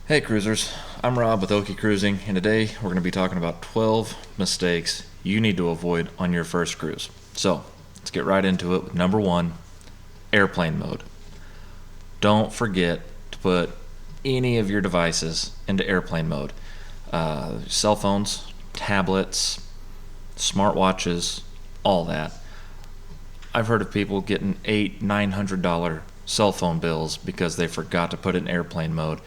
Hey cruisers, I'm Rob with Okie Cruising, and today we're going to be talking about 12 mistakes you need to avoid on your first cruise. So, let's get right into it with number one, airplane mode. Don't forget to put any of your devices into airplane mode. Cell phones, tablets, smartwatches, all that. I've heard of people getting $800-900 cell phone bills because they forgot to put it in airplane mode,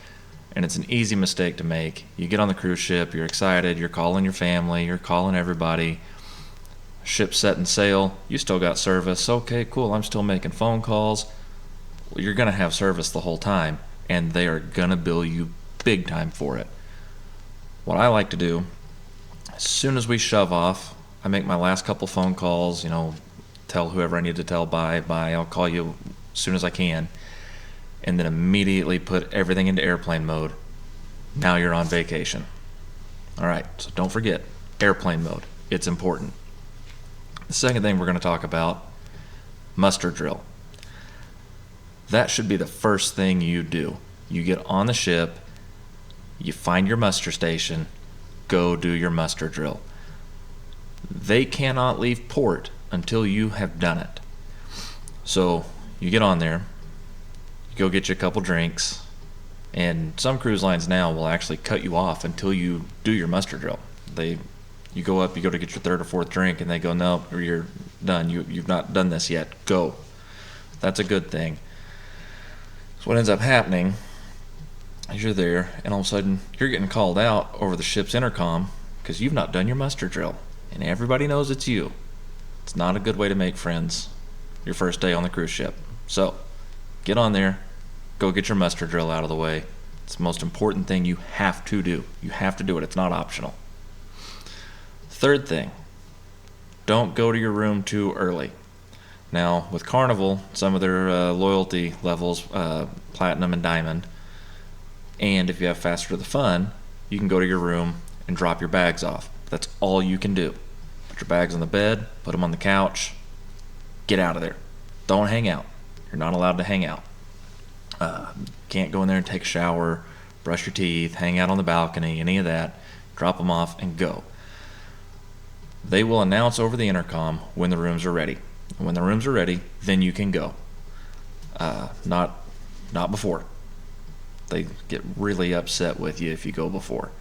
and it's an easy mistake to make. You get on the cruise ship, you're excited, you're calling your family, you're calling everybody. Ship's setting sail, you still got service. Okay, cool, I'm still making phone calls. Well, you're going to have service the whole time, and they are going to bill you big time for it. What I like to do, as soon as we shove off, I make my last couple phone calls, tell whoever I need to tell bye, I'll call you as soon as I can, and then immediately put everything into airplane mode. Now you're on vacation. Alright, so don't forget, airplane mode. It's important. The second thing we're going to talk about, muster drill. That should be the first thing you do. You get on the ship, you find your muster station, go do your muster drill. They cannot leave port until you have done it. So you get on there, you go get you a couple drinks, and some cruise lines now will actually cut you off until you do your muster drill. You go up, you go to get your third or fourth drink, and they go, no, you're done. You've not done this yet. Go. That's a good thing. So what ends up happening is you're there, and all of a sudden you're getting called out over the ship's intercom because you've not done your muster drill, and everybody knows it's you. It's not a good way to make friends your first day on the cruise ship. So get on there, go get your muster drill out of the way. It's the most important thing you have to do. You have to do it. It's not optional. Third thing, don't go to your room too early. Now, with Carnival, some of their loyalty levels, platinum and diamond, and if you have Faster to the Fun, you can go to your room and drop your bags off. That's all you can do. Put your bags on the bed, put them on the couch, get out of there. Don't hang out. You're not allowed to hang out. Can't go in there and take a shower, brush your teeth, hang out on the balcony, any of that. Drop them off and go. They will announce over the intercom when the rooms are ready. When the rooms are ready, then you can go. Not before. They get really upset with you if you go before.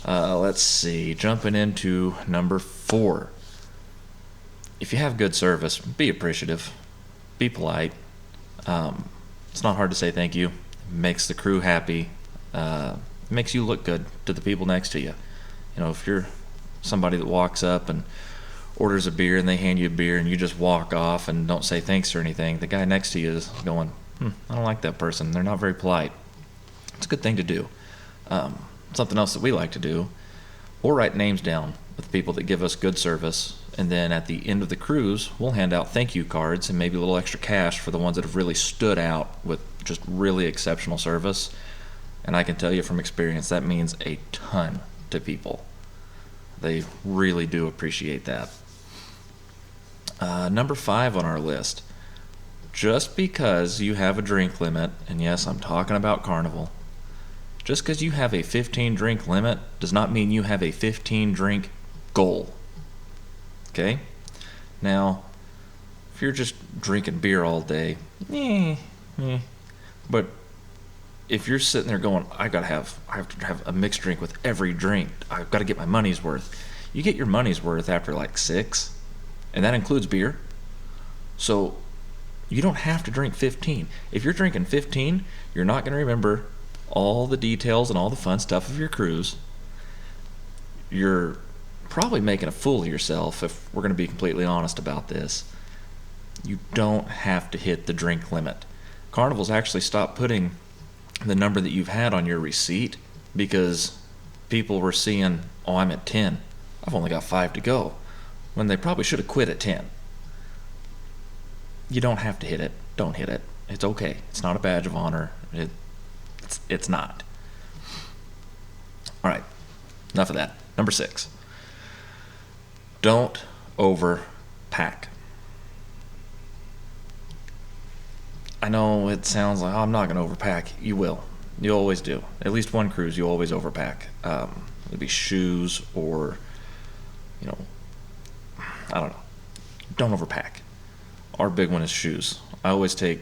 Let's see. Jumping into number 4. If you have good service, be appreciative. Be polite. It's not hard to say thank you. It makes the crew happy. It makes you look good to the people next to you. If you're somebody that walks up and orders a beer and they hand you a beer and you just walk off and don't say thanks or anything, the guy next to you is going, I don't like that person. They're not very polite. It's a good thing to do. Something else that we like to do, we'll write names down with people that give us good service, and then at the end of the cruise, we'll hand out thank you cards and maybe a little extra cash for the ones that have really stood out with just really exceptional service. And I can tell you from experience, that means a ton to people. They really do appreciate that. Number 5 on our list. Just because you have a drink limit, and yes, I'm talking about Carnival, just because you have a 15 drink limit does not mean you have a 15 drink goal. Okay? Now, if you're just drinking beer all day, but if you're sitting there going, I have to have a mixed drink with every drink, I've got to get my money's worth. You get your money's worth after like 6, and that includes beer. So you don't have to drink 15. If you're drinking 15, you're not going to remember all the details and all the fun stuff of your cruise. You're probably making a fool of yourself, if we're going to be completely honest about this. You don't have to hit the drink limit. Carnival's actually stopped putting the number that you've had on your receipt because people were seeing, I'm at 10. I've only got 5 to go, when they probably should have quit at 10. You don't have to hit it. Don't hit it. It's okay. It's not a badge of honor. It's not. All right. Enough of that. Number 6. Don't overpack. I know it sounds like, I'm not going to overpack. You will. You always do. At least one cruise, you always overpack. It'd be shoes or, you know, I don't know. Don't overpack. Our big one is shoes. I always take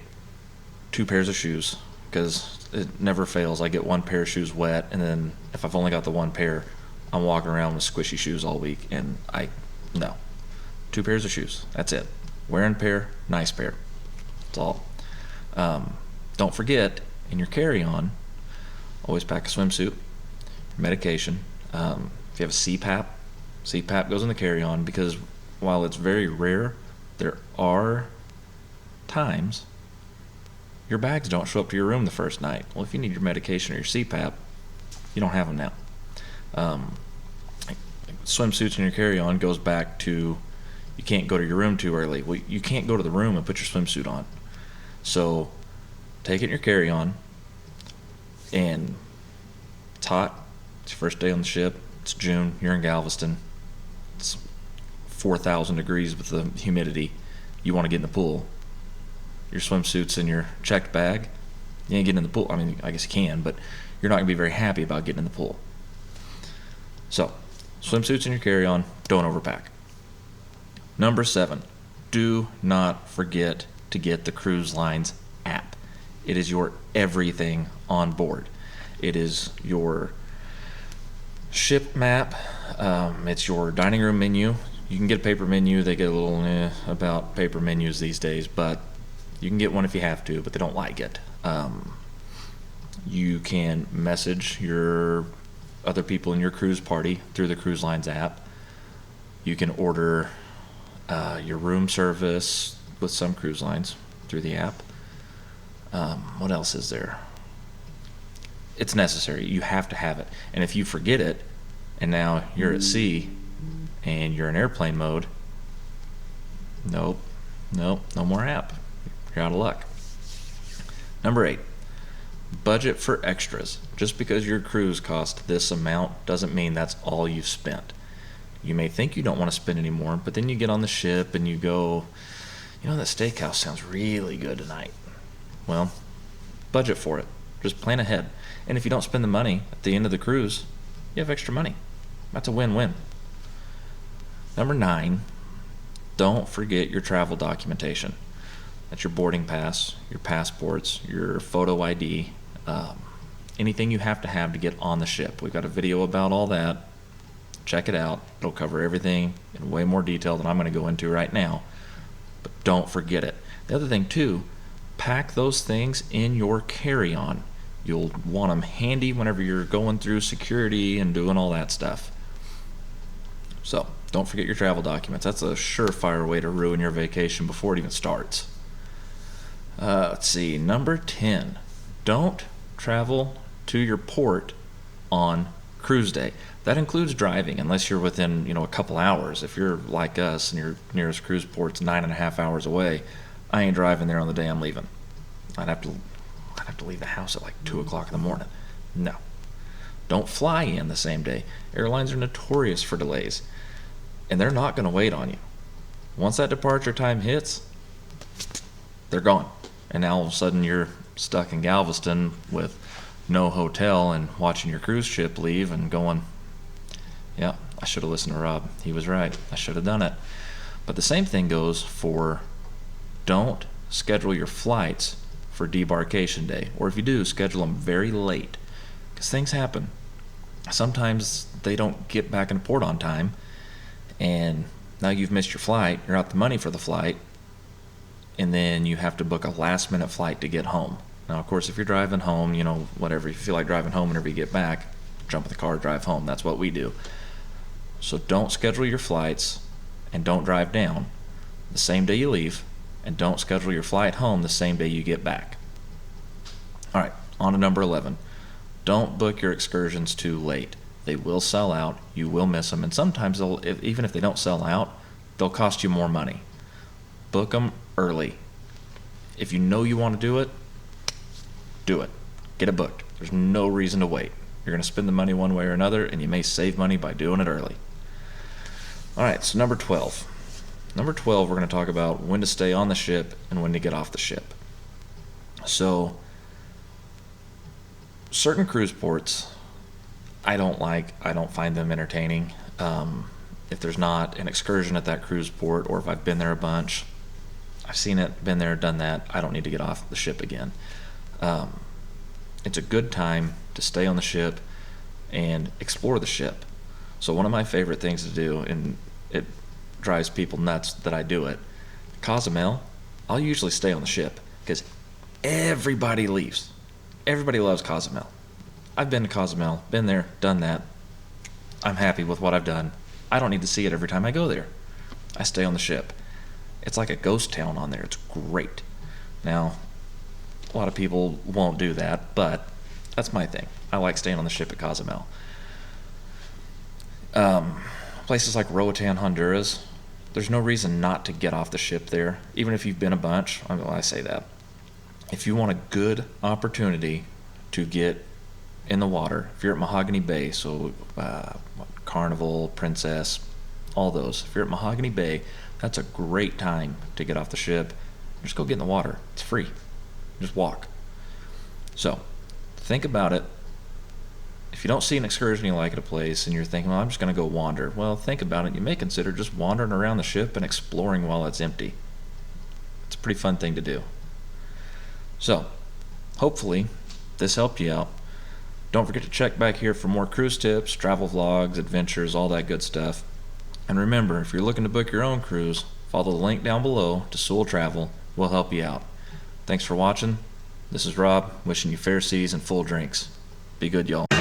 2 pairs of shoes because it never fails. I get 1 pair of shoes wet, and then if I've only got the 1 pair, I'm walking around with squishy shoes all week, and no. 2 pairs of shoes. That's it. Wearing pair, nice pair. That's all. Don't forget, in your carry-on, always pack a swimsuit, medication. If you have a CPAP goes in the carry-on, because while it's very rare, there are times your bags don't show up to your room the first night. Well, if you need your medication or your CPAP, you don't have them now. Swimsuits in your carry-on goes back to you can't go to your room too early. Well, you can't go to the room and put your swimsuit on. So take it in your carry-on, and it's hot. It's your first day on the ship. It's June. You're in Galveston. It's 4,000 degrees with the humidity. You want to get in the pool. Your swimsuit's in your checked bag. You ain't getting in the pool. I mean, I guess you can, but you're not going to be very happy about getting in the pool. So, swimsuits in your carry-on. Don't overpack. Number 7, do not forget to get the cruise line's app. It is your everything on board. It is your ship map. It's your dining room menu. You can get a paper menu. They get a little about paper menus these days, but you can get one if you have to, but they don't like it. You can message your other people in your cruise party through the cruise line's app. You can order your room service with some cruise lines through the app. What else is there? It's necessary. You have to have it. And if you forget it, and now you're at sea, and you're in airplane mode, no more app. You're out of luck. Number 8, budget for extras. Just because your cruise cost this amount doesn't mean that's all you've spent. You may think you don't want to spend any more, but then you get on the ship and you go, that steakhouse sounds really good tonight. Well, budget for it. Just plan ahead. And if you don't spend the money at the end of the cruise, you have extra money. That's a win-win. Number 9, don't forget your travel documentation. That's your boarding pass, your passports, your photo ID, anything you have to get on the ship. We've got a video about all that. Check it out. It'll cover everything in way more detail than I'm going to go into right now. But don't forget it. The other thing, too, pack those things in your carry-on. You'll want them handy whenever you're going through security and doing all that stuff. So, don't forget your travel documents. That's a surefire way to ruin your vacation before it even starts. Let's see, number 10. Don't travel to your port on cruise day. That includes driving, unless you're within, a couple hours. If you're like us and your nearest cruise port's 9.5 hours away, I ain't driving there on the day I'm leaving. I'd have to leave the house at like 2 o'clock in the morning. No. Don't fly in the same day. Airlines are notorious for delays, and they're not going to wait on you. Once that departure time hits, they're gone. And now all of a sudden you're stuck in Galveston with no hotel and watching your cruise ship leave and going, yeah, I should have listened to Rob. He was right. I should have done it. But the same thing goes for don't schedule your flights for debarkation day. Or if you do, schedule them very late. Because things happen. Sometimes they don't get back in port on time, and now you've missed your flight. You're out the money for the flight, and then you have to book a last-minute flight to get home. Now, of course, if you're driving home, whatever, if you feel like driving home whenever you get back, jump in the car, drive home. That's what we do. So don't schedule your flights and don't drive down the same day you leave, and don't schedule your flight home the same day you get back. All right, on to number 11. Don't book your excursions too late. They will sell out. You will miss them. And sometimes, even if they don't sell out, they'll cost you more money. Book them early. If you know you want to do it, do it. Get it booked. There's no reason to wait. You're going to spend the money one way or another, and you may save money by doing it early. All right, so number 12. Number 12, we're going to talk about when to stay on the ship and when to get off the ship. So certain cruise ports I don't like. I don't find them entertaining. If there's not an excursion at that cruise port, or if I've been there a bunch, I've seen it, been there, done that, I don't need to get off the ship again. It's a good time to stay on the ship and explore the ship. So one of my favorite things to do, and it drives people nuts that I do it, Cozumel, I'll usually stay on the ship because everybody leaves. Everybody loves Cozumel. I've been to Cozumel, been there, done that. I'm happy with what I've done. I don't need to see it every time I go there. I stay on the ship. It's like a ghost town on there. It's great. Now, a lot of people won't do that, but that's my thing. I like staying on the ship at Cozumel. Places like Roatan, Honduras, there's no reason not to get off the ship there, even if you've been a bunch. I say that. If you want a good opportunity to get in the water, if you're at Mahogany Bay, so Carnival, Princess, all those, if you're at Mahogany Bay, that's a great time to get off the ship. Just go get in the water. It's free. Just walk. So, think about it. If you don't see an excursion you like at a place and you're thinking, well, I'm just going to go wander, well, think about it. You may consider just wandering around the ship and exploring while it's empty. It's a pretty fun thing to do. So, hopefully, this helped you out. Don't forget to check back here for more cruise tips, travel vlogs, adventures, all that good stuff. And remember, if you're looking to book your own cruise, follow the link down below to Sewell Travel. We'll help you out. Thanks for watching. This is Rob, wishing you fair seas and full drinks. Be good, y'all.